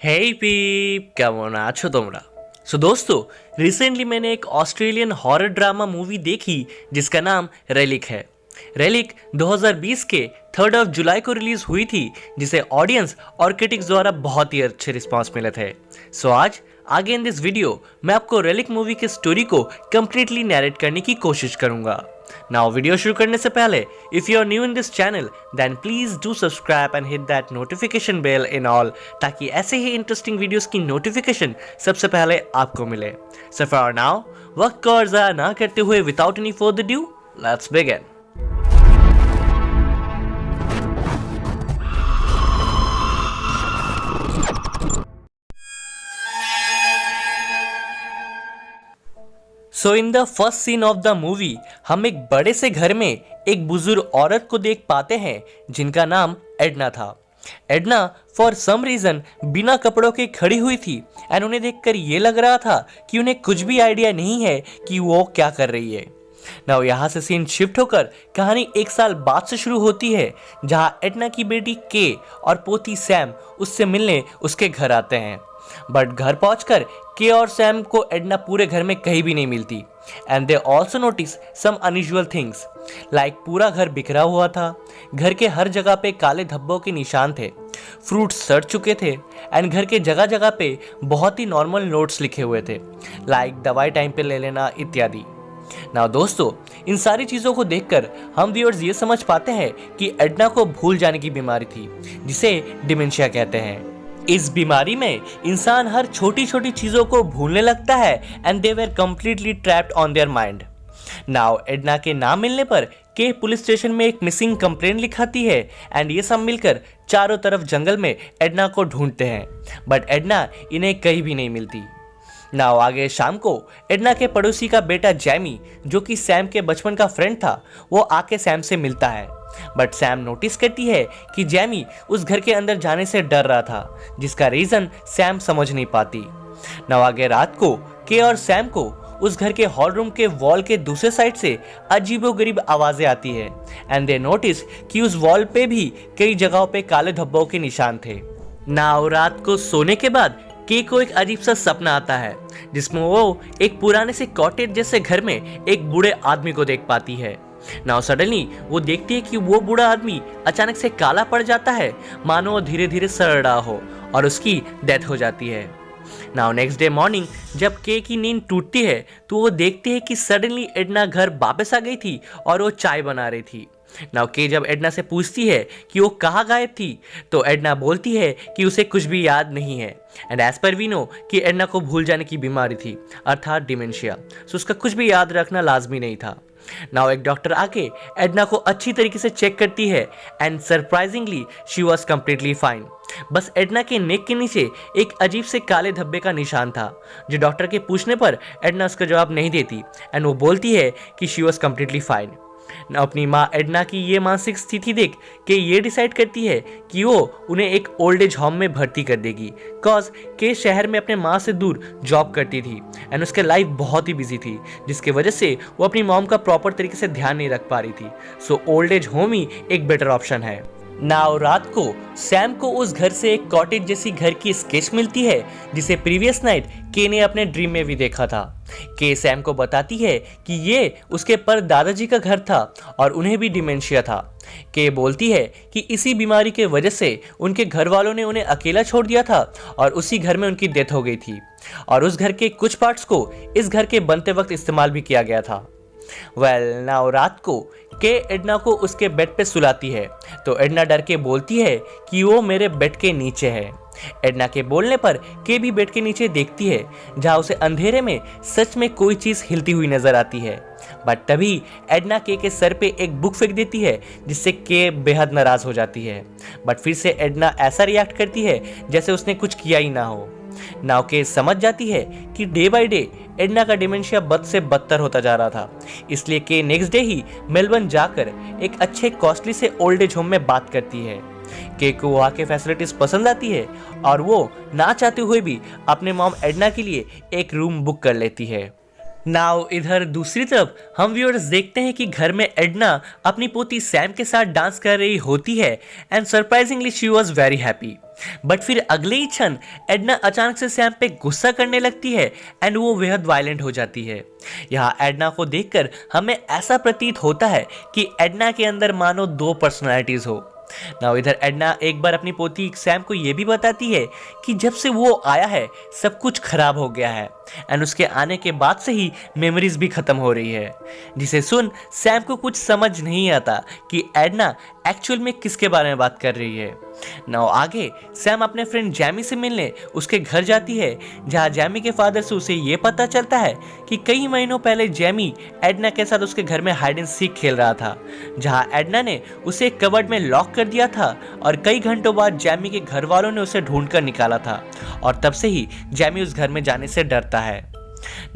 हेई पीप, কেমন আছো তোমরা? सो दोस्तों, रिसेंटली मैंने एक ऑस्ट्रेलियन हॉरर ड्रामा मूवी देखी जिसका नाम रेलिक है। रेलिक 2020 के 3 जुलाई को रिलीज हुई थी, जिसे ऑडियंस और क्रिटिक्स द्वारा बहुत ही अच्छे रिस्पांस मिले थे। सो आज आगे इन दिस वीडियो मैं आपको रेलिक मूवी की स्टोरी को कंप्लीटली नैरेट करने की कोशिश करूंगा। नाउ वीडियो शुरू करने से पहले if you are new in this channel then please do subscribe and hit that notification bell इन ऑल, ताकि ऐसे ही इंटरेस्टिंग वीडियोस की नोटिफिकेशन सबसे पहले आपको मिले। सो फॉर नाउ वक्त को ज़ाया ना करते हुए without any further due let's begin. So in the first scene of the movie हम एक बड़े से घर में एक बुजुर्ग औरत को देख पाते हैं जिनका नाम एडना था। एडना फॉर सम रीजन बिना कपड़ों के खड़ी हुई थी एंड उन्हें देखकर ये लग रहा था कि उन्हें कुछ भी आइडिया नहीं है कि वो क्या कर रही है। नाउ यहाँ से सीन शिफ्ट होकर कहानी 1 साल बाद से शुरू होती है, जहाँ एडना की बेटी के और पोती सैम उससे मिलने उसके घर आते हैं। बट घर पहुंचकर के और सैम को एडना पूरे घर में कहीं भी नहीं मिलती and they also notice some unusual things like पूरा घर बिखरा हुआ था, घर के हर जगह पे काले धब्बों के निशान थे, फ्रूट सड़ चुके थे एंड घर के जगह जगह पे बहुत ही नॉर्मल नोट्स लिखे हुए थे लाइक दवाई टाइम पे ले लेना इत्यादि। ना दोस्तों, इन सारी चीज़ों को देखकर हम व्यूअर्स ये समझ पाते हैं कि एडना को भूल जाने की बीमारी थी जिसे डिमेंशिया कहते हैं। इस बीमारी में इंसान हर छोटी छोटी चीज़ों को भूलने लगता है and they where completely trapped on their mind. Now Edna के ना मिलने पर के पुलिस स्टेशन में एक मिसिंग कंप्लेंट लिखाती है एंड ये सब मिलकर चारों तरफ जंगल में एडना को ढूंढते हैं, बट एडना इन्हें कहीं भी नहीं मिलती। नाउ आगे शाम को एडना के पड़ोसी का बेटा जैमी, जो कि सैम के बचपन का फ्रेंड था, वो आके सैम से मिलता है, बट सैम नोटिस करती है कि जैमी उस घर के अंदर जाने से डर रहा था, जिसका रीजन सैम समझ नहीं पाती। नाउ आगे रात को के और सैम को उस घर के हॉल रूम के वॉल के दूसरे साइड से अजीबोगरीब आवाजें आती है एंड दे नोटिस कि उस वॉल पे भी कई जगहों पे काले धब्बों के निशान थे। नाउ रात को सोने के बाद के को एक अजीब सा सपना आता है जिसमें वो एक पुराने से कॉटेज जैसे घर में एक बूढ़े आदमी को देख पाती है। नाउ सडनली वो देखती है कि वो बूढ़ा आदमी अचानक से काला पड़ जाता है, मानो वो धीरे धीरे सड़ रहा हो, और उसकी डेथ हो जाती है। नाउ नेक्स्ट डे मॉर्निंग जब के की नींद टूटती है तो वो देखती है कि सडनली एडना घर वापस आ गई थी और वो चाय बना रही थी। नाउ के जब एडना से पूछती है कि वो कहाँ गायब थी, तो एडना बोलती है कि उसे कुछ भी याद नहीं है and as per we know कि एडना को भूल जाने की बीमारी थी, अर्थात डिमेंशिया, सो उसका कुछ भी याद रखना लाजमी नहीं था। नाउ एक डॉक्टर आके एडना को अच्छी तरीके से चेक करती है and surprisingly she was completely fine. बस एडना के नेक के नीचे एक अजीब से काले धब्बे का निशान था, जो डॉक्टर के पूछने पर एडना उसका जवाब नहीं देती एंड वो बोलती है कि शी वॉज कम्प्लीटली फाइन। अपनी माँ एडना की ये मानसिक स्थिति देख के ये डिसाइड करती है कि वो उन्हें एक ओल्ड एज होम में भर्ती कर देगी, कॉज के शहर में अपने माँ से दूर जॉब करती थी एंड उसके लाइफ बहुत ही बिजी थी, जिसकी वजह से वो अपनी मॉम का प्रॉपर तरीके से ध्यान नहीं रख पा रही थी। सो ओल्ड एज होम ही एक बेटर ऑप्शन है। नाउ रात को सैम को उस घर से एक कॉटेज जैसी घर की स्केच मिलती है जिसे प्रीवियस नाइट के ने अपने ड्रीम में भी देखा था। के सैम को बताती है कि ये उसके पर दादाजी का घर था और उन्हें भी डिमेंशिया था। के बोलती है कि इसी बीमारी के वजह से उनके घर वालों ने उन्हें अकेला छोड़ दिया था और उसी घर में उनकी डेथ हो गई थी और उस घर के कुछ पार्ट्स को इस घर के बनते वक्त इस्तेमाल भी किया गया था। नाउ रात को के एडना को उसके बेड पे सुलाती है तो एडना डर के बोलती है कि वो मेरे बेड के नीचे है। एडना के बोलने पर के भी बेड के नीचे देखती है, जहाँ उसे अंधेरे में सच में कोई चीज़ हिलती हुई नजर आती है, बट तभी एडना के सर पे एक बुक फेंक देती है जिससे के बेहद नाराज हो जाती है, बट फिर से एडना ऐसा रिएक्ट करती है जैसे उसने कुछ किया ही ना हो। नाउ के समझ जाती है कि डे बाय डे एडना का डिमेंशिया बद से बदतर होता जा रहा था, इसलिए के नेक्स्ट डे ही मेलबर्न जाकर एक अच्छे कॉस्टली से ओल्ड एज होम में बात करती है। के को वहाँ के फैसिलिटीज पसंद आती है और वो ना चाहते हुए भी अपने मॉम एडना के लिए एक रूम बुक कर लेती है। नाउ इधर दूसरी तरफ हम व्यूअर्स देखते हैं कि घर में एडना अपनी पोती सैम के साथ डांस कर रही होती है and surprisingly she was very happy. But फिर अगले ही क्षण एडना अचानक से सैम पे गुस्सा करने लगती है एंड वो बेहद वायलेंट हो जाती है। यहाँ एडना को देखकर हमें ऐसा प्रतीत होता है कि एडना के अंदर मानो दो पर्सनालिटीज हो। नाउ इधर एडना एक बार अपनी पोती सैम को ये भी बताती है कि जब से वो आया है सब कुछ खराब हो गया है एंड उसके आने के बाद से ही मेमोरीज भी खत्म हो रही है, जिसे सुन सैम को कुछ समझ नहीं आता कि एडना एक्चुअल में किसके बारे में बात कर रही है। नाउ आगे सैम अपने फ्रेंड जैमी से मिलने उसके घर जाती है, जहां जैमी के फादर से उसे ये पता चलता है कि कई महीनों पहले जैमी एडना के साथ उसके घर में हाइड एंड सीक खेल रहा था, जहां एडना ने उसे कबर्ड में लॉक कर दिया था और कई घंटों बाद जैमी के घर वालों ने उसे ढूंढ कर निकाला था और तब से ही जैमी उस घर में जाने से डरता है।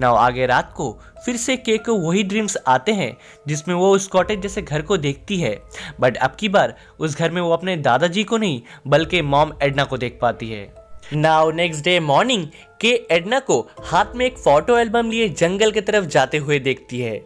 नाउ आगे रात को फिर से के को वही ड्रीम्स आते हैं जिसमें वो उस कॉटेज जैसे घर को देखती है, बट अब की बार उस घर में वो अपने दादाजी को नहीं बल्कि मॉम एडना को देख पाती है। नाउ नेक्स्ट डे मॉर्निंग के एडना को हाथ में एक फोटो एल्बम लिए जंगल की तरफ जाते हुए देखती है।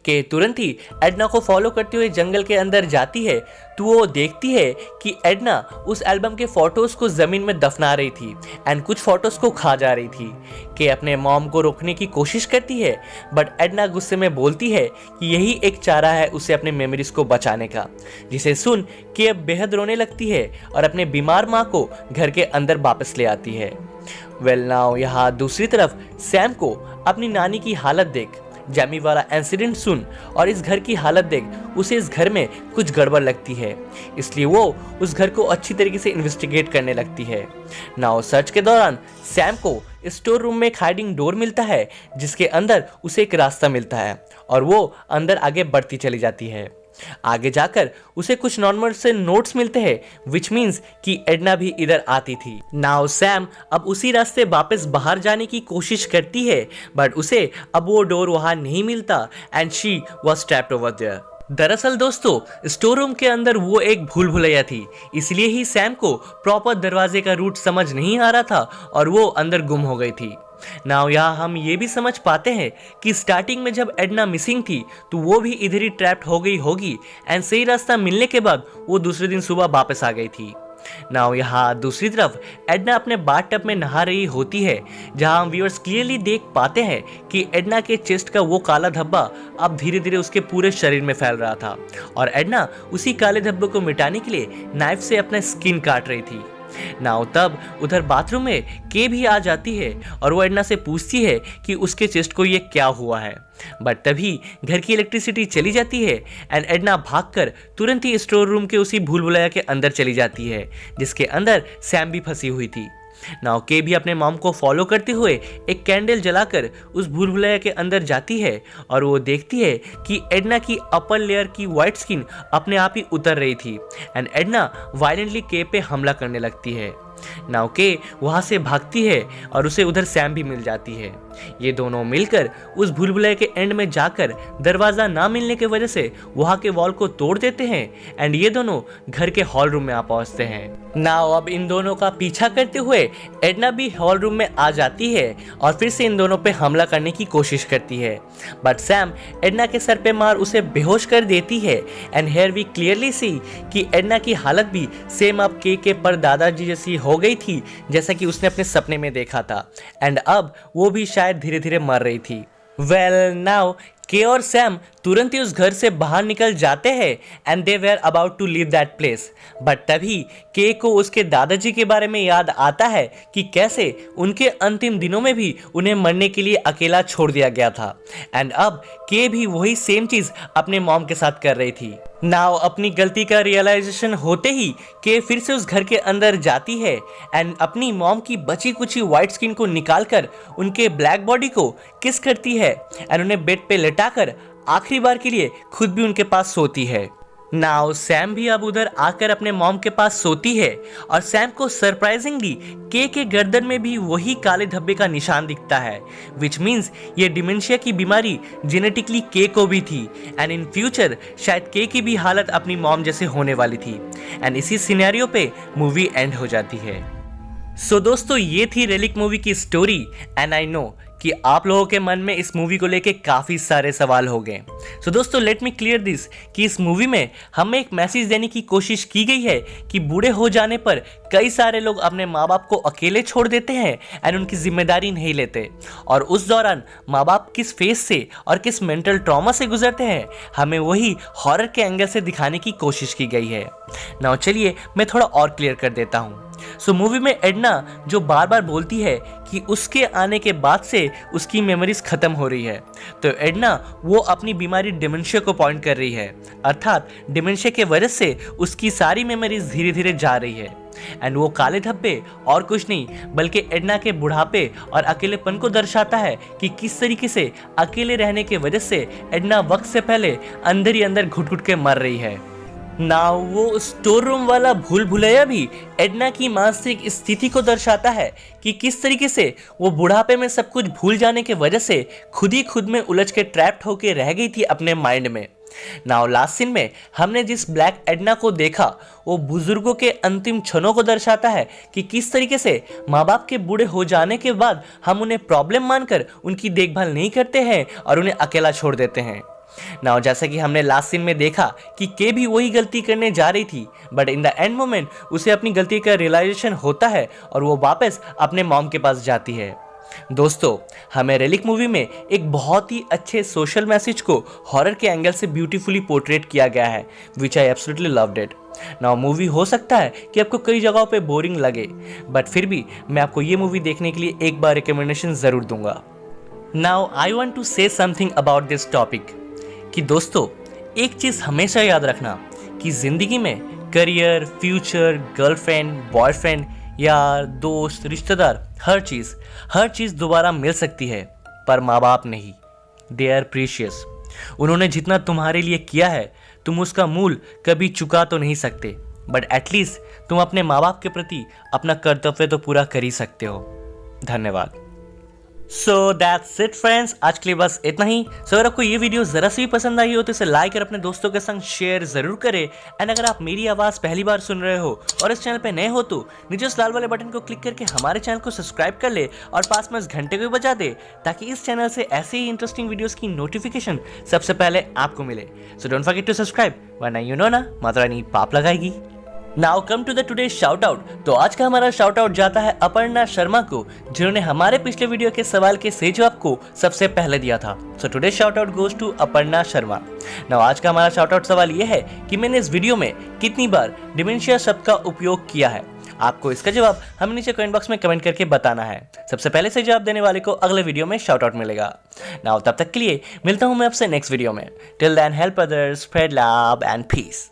के तुरंत ही एडना को फॉलो करते हुए जंगल के अंदर जाती है तो वो देखती है कि एडना उस एल्बम के फोटोज को जमीन में दफना रही थी एंड कुछ फोटोज को खा जा रही थी। के अपने मॉम को रोकने की कोशिश करती है बट एडना गुस्से में बोलती है कि यही एक चारा है उसे अपने मेमोरीज को बचाने का, जिसे सुन के अब बेहद रोने लगती है और अपने बीमार माँ को घर के अंदर वापस ले आती है। वेल नाउ यहाँ दूसरी तरफ सैम को अपनी नानी की हालत देख, जैमी वाला इंसिडेंट सुन और इस घर की हालत देख उसे इस घर में कुछ गड़बड़ लगती है, इसलिए वो उस घर को अच्छी तरीके से इन्वेस्टिगेट करने लगती है। नाउ सर्च के दौरान सैम को स्टोर रूम में एक हाइडिंग डोर मिलता है जिसके अंदर उसे एक रास्ता मिलता है और वो अंदर आगे बढ़ती चली जाती है। आगे जाकर उसे कुछ नॉर्मल से नोट्स मिलते हैं विच मीन्स कि एडना भी इधर आती थी। नाउ सैम अब उसी रास्ते वापस बाहर जाने की कोशिश करती है बट उसे अब वो डोर वहां नहीं मिलता and she was trapped over there. दरअसल दोस्तों स्टोर रूम के अंदर वो एक भूल भुलैया थी, इसलिए ही सैम को प्रॉपर दरवाजे का रूट समझ नहीं आ रहा था और वो अंदर गुम हो गई थी। नाउ यहाँ हम ये भी समझ पाते हैं कि स्टार्टिंग में जब एडना मिसिंग थी तो वो भी इधर ही ट्रैप्ड हो गई होगी एंड सही रास्ता मिलने के बाद वो दूसरे दिन सुबह वापस आ गई थी। नाउ यहाँ दूसरी तरफ एडना अपने बाथ टब में नहा रही होती है, जहां हम व्यूअर्स क्लियरली देख पाते हैं कि एडना के चेस्ट का वो काला धब्बा अब धीरे धीरे उसके पूरे शरीर में फैल रहा था और एडना उसी काले धब्बे को मिटाने के लिए नाइफ से अपना स्किन काट रही थी। नाउ तब उधर बाथरूम में के भी आ जाती है और वो एडना से पूछती है कि उसके चेस्ट को ये क्या हुआ है, बट तभी घर की इलेक्ट्रिसिटी चली जाती है एंड एडना भागकर तुरंत ही स्टोर रूम के उसी भूल भुलैया के अंदर चली जाती है जिसके अंदर सैम भी फंसी हुई थी। नाउ के भी अपने मॉम को फॉलो करते हुए एक कैंडल जलाकर उस भूल भुलैया के अंदर जाती है और वो देखती है कि एडना की अपर लेयर की वाइट स्किन अपने आप ही उतर रही थी एंड एडना वायलेंटली के पे हमला करने लगती है। नाउ के वहां से भागती है और उसे उधर सैम भी मिल जाती है। ये दोनों मिलकर उस भूल भुलैया के एंड में जाकर दरवाजा ना मिलने की वजह से वहां के वॉल को तोड़ देते हैं एंड ये दोनों घर के हॉल रूम में आ पहुंचते हैं। नाउ अब इन दोनों का पीछा करते हुए एडना भी हॉल रूम में आ जाती है और फिर से इन दोनों पे हमला करने की कोशिश करती है बट सैम एडना के सर पे मार उसे बेहोश कर देती है and here we clearly see कि एडना की हालत भी सेम अब के पर दादाजी जैसी हो गई थी जैसा कि उसने अपने सपने में देखा था एंड अब वो भी शायद धीरे धीरे मर रही थी। वेल नाउ के और सैम तुरंत ही उस घर से बाहर निकल जाते हैं and they were about to leave that place but तभी के को उसके दादाजी के बारे में याद आता है कि कैसे उनके अंतिम दिनों में भी उन्हें मरने के लिए अकेला छोड़ दिया गया था एंड अब के भी वही सेम चीज अपने मॉम के साथ कर रही थी। नाउ अपनी गलती का रियलाइजेशन होते ही के फिर से उस घर के अंदर जाती है एंड अपनी मॉम की बची कुची व्हाइट स्किन को निकालकर उनके ब्लैक बॉडी को किस करती है एंड उन्हें बेड पे लेटाकर आखिरी बार के लिए खुद भी उनके पास सोती है। नाउ सैम भी अब उधर आकर अपने मॉम के पास सोती है और सैम को सरप्राइजिंगली के गर्दन में भी वही काले धब्बे का निशान दिखता है विच मीन्स ये डिमेंशिया की बीमारी जेनेटिकली के को भी थी एंड इन फ्यूचर शायद के की भी हालत अपनी मॉम जैसे होने वाली थी एंड इसी सिनेरियो पे मूवी एंड हो जाती है। सो दोस्तों ये थी रेलिक मूवी की स्टोरी एंड आई नो कि आप लोगों के मन में इस मूवी को लेके काफ़ी सारे सवाल हो गए। सो दोस्तों लेट मी क्लियर दिस कि इस मूवी में हमें एक मैसेज देने की कोशिश की गई है कि बूढ़े हो जाने पर कई सारे लोग अपने माँ बाप को अकेले छोड़ देते हैं एंड उनकी जिम्मेदारी नहीं लेते, और उस दौरान माँ बाप किस फेस से और किस मेंटल ट्रॉमा से गुजरते हैं हमें वही हॉरर के एंगल से दिखाने की कोशिश की गई है। नाउ चलिए मैं थोड़ा और क्लियर कर देता हूँ। सो मूवी में एडना जो बार बार बोलती है कि उसके आने के बाद से उसकी मेमोरीज खत्म हो रही है, तो एडना वो अपनी बीमारी डिमेंशिया को पॉइंट कर रही है, अर्थात डिमेंशिया के वजह से उसकी सारी मेमोरीज धीरे धीरे जा रही है। एंड वो काले धब्बे और कुछ नहीं बल्कि एडना के बुढ़ापे और अकेलेपन को दर्शाता है कि किस तरीके से अकेले रहने के वजह से एडना वक्त से पहले अंदर ही अंदर घुट घुट के मर रही है। नाउ वो स्टोर रूम वाला भूल भुलैया भी एडना की मानसिक स्थिति को दर्शाता है कि किस तरीके से वो बुढ़ापे में सब कुछ भूल जाने के वजह से खुद ही खुद में उलझ के ट्रैप्ड होके रह गई थी अपने माइंड में। नाउ लास्ट सीन में हमने जिस ब्लैक एडना को देखा वो बुजुर्गों के अंतिम क्षणों को दर्शाता है कि किस तरीके से माँ बाप के बूढ़े हो जाने के बाद हम उन्हें प्रॉब्लम मानकर उनकी देखभाल नहीं करते हैं और उन्हें अकेला छोड़ देते हैं। नाउ जैसा कि हमने लास्ट सीन में देखा कि के भी वही गलती करने जा रही थी, but in the end moment उसे अपनी गलती का रियलाइजेशन होता है और वो वापस अपने मॉम के पास जाती है। दोस्तों हमें रेलिक मूवी में एक बहुत ही अच्छे सोशल मैसेज को हॉरर के एंगल से ब्यूटीफुली पोर्ट्रेट किया गया है, which I absolutely loved it. Now movie हो सकता है कि आपको कई जगहों पे बोरिंग लगे, बट फिर भी मैं आपको ये मूवी देखने के लिए एक बार रिकमेंडेशन जरूर दूंगा। Now I want to say something about this topic कि दोस्तों एक चीज़ हमेशा याद रखना कि ज़िंदगी में करियर, फ्यूचर, गर्लफ्रेंड, बॉयफ्रेंड, यार, दोस्त, रिश्तेदार, हर चीज़ दोबारा मिल सकती है, पर माँ बाप नहीं। They are precious. उन्होंने जितना तुम्हारे लिए किया है तुम उसका मूल कभी चुका तो नहीं सकते, बट एटलीस्ट तुम अपने माँ बाप के प्रति अपना कर्तव्य तो पूरा कर ही सकते हो। धन्यवाद। सो दैट्स इट फ्रेंड्स, आज के लिए बस इतना ही। सो अगर आपको ये वीडियो जरा सी भी पसंद आई हो तो इसे लाइक और अपने दोस्तों के संग शेयर जरूर करें। एंड अगर आप मेरी आवाज़ पहली बार सुन रहे हो और इस चैनल पे नए हो तो नीचे उस लाल वाले बटन को क्लिक करके हमारे चैनल को सब्सक्राइब कर ले और पास में उस घंटे को भी बजा दे ताकि इस चैनल से ऐसे ही इंटरेस्टिंग वीडियोज़ की नोटिफिकेशन सबसे पहले आपको मिले। So don't forget to subscribe, वरना यू नो ना माता रानी पाप लगाएगी। Now come to the today shout out. तो आज का हमारा शाउट आउट जाता है अपर्णा शर्मा को, जिन्होंने हमारे पिछले वीडियो के सवाल के सही जवाब को सबसे पहले दिया था। So today shout out goes to Aparna Sharma. Now आज का हमारा शाउट आउट सवाल यह है कि मैंने इस वीडियो में कितनी बार डिमेंशिया शब्द का उपयोग किया है। आपको इसका जवाब हमें नीचे कमेंट बॉक्स में कमेंट करके बताना है। सबसे पहले से जवाब देने वाले को अगले वीडियो में शाउट आउट मिलेगा। नाउ तब तक के लिए मिलता हूं मैं आपसे नेक्स्ट वीडियो में। Till then help others, spread love and piece.